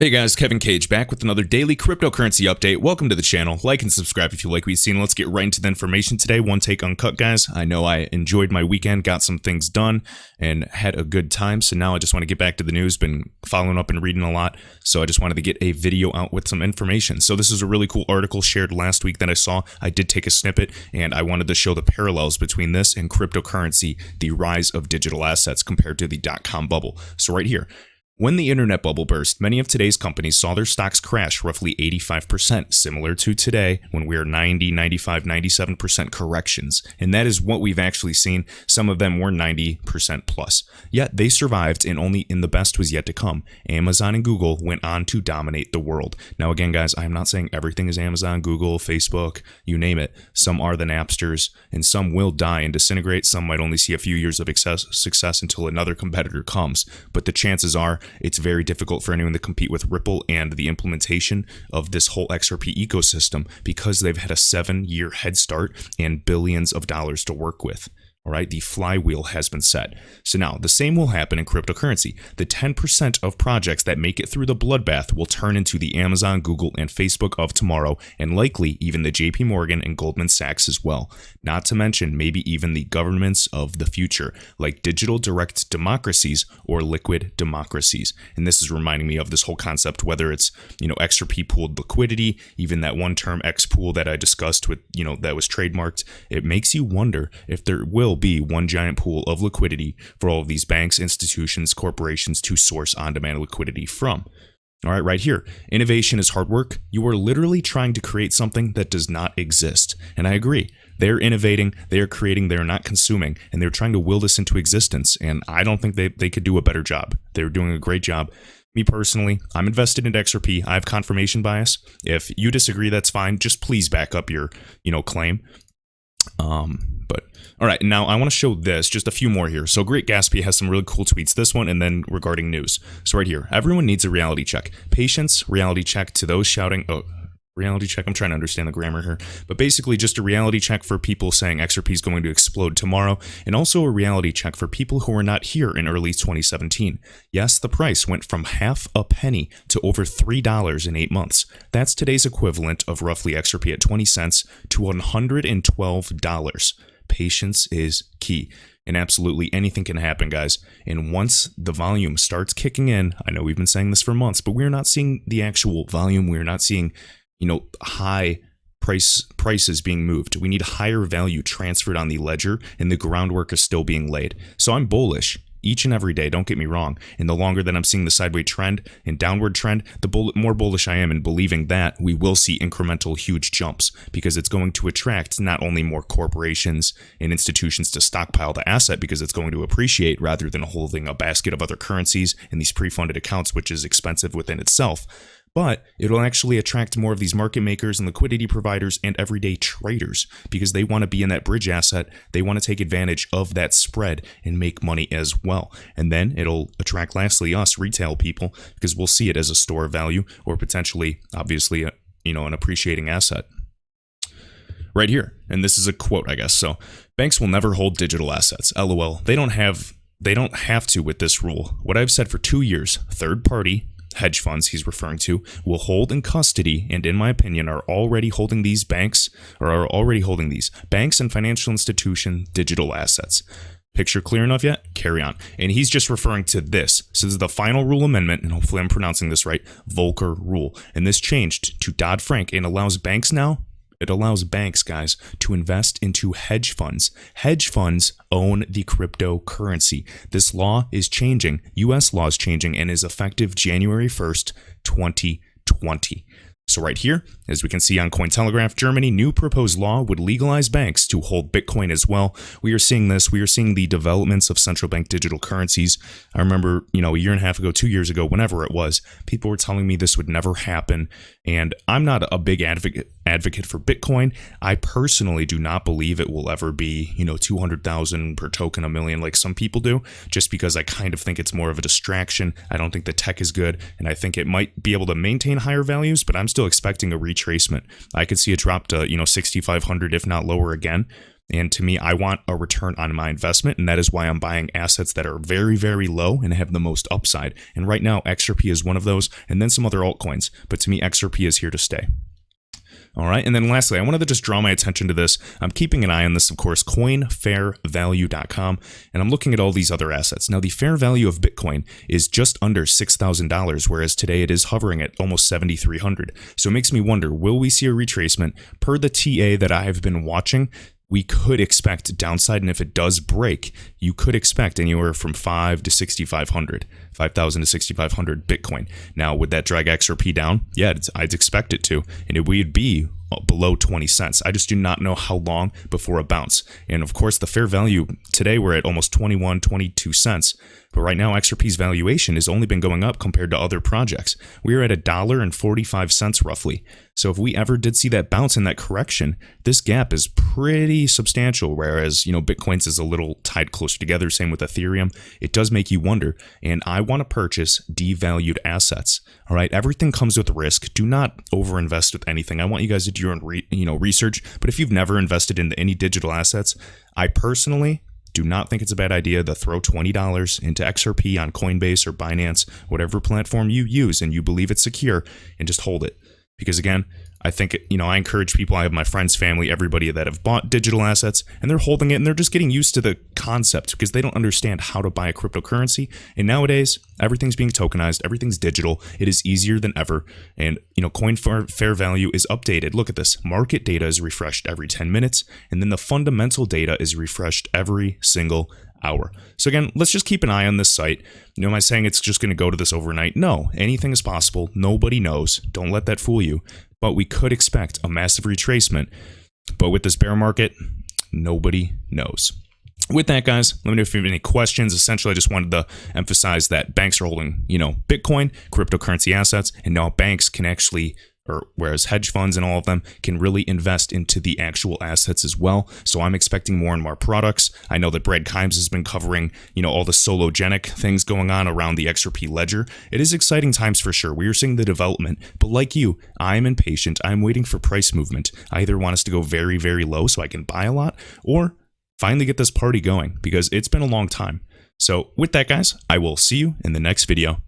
Hey guys, Kevin Cage back with another daily cryptocurrency update. Welcome to the channel. Like and subscribe if you like what you've seen. Let's get right into the information today. One take uncut, guys. I know I enjoyed my weekend, got some things done, and had a good time. So now I just want to get back to the news. Been following up and reading a lot. So I just wanted to get a video out with some information. So this is a really cool article shared last week that I saw. I did take a snippet, and I wanted to show the parallels between this and cryptocurrency, the rise of digital assets compared to the dot-com bubble. So right here. When the internet bubble burst, many of today's companies saw their stocks crash roughly 85%, similar to today when we are 90, 95, 97% corrections. And that is what we've actually seen. Some of them were 90% plus. Yet they survived, and only in the best was yet to come. Amazon and Google went on to dominate the world. Now again, guys, I'm not saying everything is Amazon, Google, Facebook, you name it. Some are the Napsters, and some will die and disintegrate. Some might only see a few years of success until another competitor comes. But the chances are, it's very difficult for anyone to compete with Ripple and the implementation of this whole XRP ecosystem because they've had a 7-year head start and billions of dollars to work with. All right, the flywheel has been set. So now the same will happen in cryptocurrency. The 10% of projects that make it through the bloodbath will turn into the Amazon, Google, and Facebook of tomorrow, and likely even the JP Morgan and Goldman Sachs as well. Not to mention maybe even the governments of the future, like digital direct democracies or liquid democracies. And this is reminding me of this whole concept, whether it's, XRP pooled liquidity, even that one term X pool that I discussed with, that was trademarked. It makes you wonder if there will be one giant pool of liquidity for all of these banks, institutions, corporations to source on-demand liquidity from. All right, right here. Innovation is hard work. You are literally trying to create something that does not exist. And I agree. They're innovating, they are creating, they're not consuming, and they're trying to will this into existence. And I don't think they could do a better job. They're doing a great job. Me personally, I'm invested in XRP. I have confirmation bias. If you disagree, that's fine. Just please back up your, claim. But all right, now I want to show this, just a few more here. So Great Gatsby has some really cool tweets, this one, and then regarding news. So right here, everyone needs a reality check. Patience, reality check to those shouting, reality check, I'm trying to understand the grammar here, but basically just a reality check for people saying XRP is going to explode tomorrow, and also a reality check for people who were not here in early 2017. Yes, the price went from half a penny to over $3 in 8 months. That's today's equivalent of roughly XRP at 20 cents to $112. Patience is key. And absolutely anything can happen, guys. And once the volume starts kicking in, I know we've been saying this for months, but we're not seeing the actual volume. We're not seeing high prices being moved. We need higher value transferred on the ledger, and the groundwork is still being laid. So I'm bullish each and every day, don't get me wrong. And the longer that I'm seeing the sideways trend and downward trend, the more bullish I am in believing that we will see incremental huge jumps, because it's going to attract not only more corporations and institutions to stockpile the asset because it's going to appreciate rather than holding a basket of other currencies in these pre-funded accounts, which is expensive within itself. But it'll actually attract more of these market makers and liquidity providers and everyday traders, because they want to be in that bridge asset. They want to take advantage of that spread and make money as well. And then it'll attract, lastly, us retail people, because we'll see it as a store of value or potentially, obviously, an appreciating asset. Right here. And this is a quote, I guess. So banks will never hold digital assets. LOL. They don't have to with this rule. What I've said for 2 years, third party hedge funds he's referring to will hold in custody, and in my opinion are already holding these banks and financial institution digital assets. Picture clear enough yet? Carry on. And he's just referring to this. So this is the final rule amendment, and hopefully I'm pronouncing this right, Volcker rule. And this changed to Dodd-Frank and allows banks, guys, to invest into hedge funds. Hedge funds own the cryptocurrency. This law is changing. U.S. law is changing and is effective January 1st, 2020. So right here, as we can see on Cointelegraph, Germany, new proposed law would legalize banks to hold Bitcoin as well. We are seeing this. We are seeing the developments of central bank digital currencies. I remember, a year and a half ago, 2 years ago, whenever it was, people were telling me this would never happen. And I'm not a big advocate for Bitcoin. I personally do not believe it will ever be, 200,000 per token, a million, like some people do, just because I kind of think it's more of a distraction. I don't think the tech is good, and I think it might be able to maintain higher values, but I'm still expecting a retracement. I could see it drop to, 6,500, if not lower again. And to me, I want a return on my investment, and that is why I'm buying assets that are very, very low and have the most upside. And right now, XRP is one of those, and then some other altcoins. But to me, XRP is here to stay. All right, and then lastly, I wanted to just draw my attention to this. I'm keeping an eye on this, of course, coinfairvalue.com, and I'm looking at all these other assets. Now, the fair value of Bitcoin is just under $6,000, whereas today it is hovering at almost $7,300. So it makes me wonder, will we see a retracement? Per the TA that I have been watching, we could expect downside, and if it does break, you could expect anywhere from 5,000 to 6,500 Bitcoin. Now, would that drag XRP down? Yeah, I'd expect it to, and it would be below 20 cents. I just do not know how long before a bounce. And of course, the fair value today, we're at almost 21, 22 cents. But right now, XRP's valuation has only been going up compared to other projects. We are at $1.45 roughly. So if we ever did see that bounce in that correction, this gap is pretty substantial. Whereas, Bitcoin's is a little tied closer together. Same with Ethereum. It does make you wonder. And I want to purchase devalued assets. All right. Everything comes with risk. Do not overinvest with anything. I want you guys to do your own research. But if you've never invested in any digital assets, I personally do not think it's a bad idea to throw $20 into XRP on Coinbase or Binance, whatever platform you use and you believe it's secure, and just hold it. Because again, I think, I encourage people, I have my friends, family, everybody that have bought digital assets, and they're holding it, and they're just getting used to the concept because they don't understand how to buy a cryptocurrency. And nowadays, everything's being tokenized, everything's digital. It is easier than ever. And, coin fair value is updated. Look at this. Market data is refreshed every 10 minutes, and then the fundamental data is refreshed every single hour. So again, let's just keep an eye on this site. Am I saying it's just going to go to this overnight? No, anything is possible. Nobody knows. Don't let that fool you. But we could expect a massive retracement. But with this bear market, nobody knows. With that, guys, let me know if you have any questions. Essentially, I just wanted to emphasize that banks are holding, Bitcoin, cryptocurrency assets, and now banks can actually, whereas hedge funds and all of them can really invest into the actual assets as well. So I'm expecting more and more products. I know that Brad Kimes has been covering, all the sologenic things going on around the XRP ledger. It is exciting times for sure. We are seeing the development, but like you, I'm impatient. I'm waiting for price movement. I either want us to go very, very low so I can buy a lot, or finally get this party going because it's been a long time. So with that, guys, I will see you in the next video.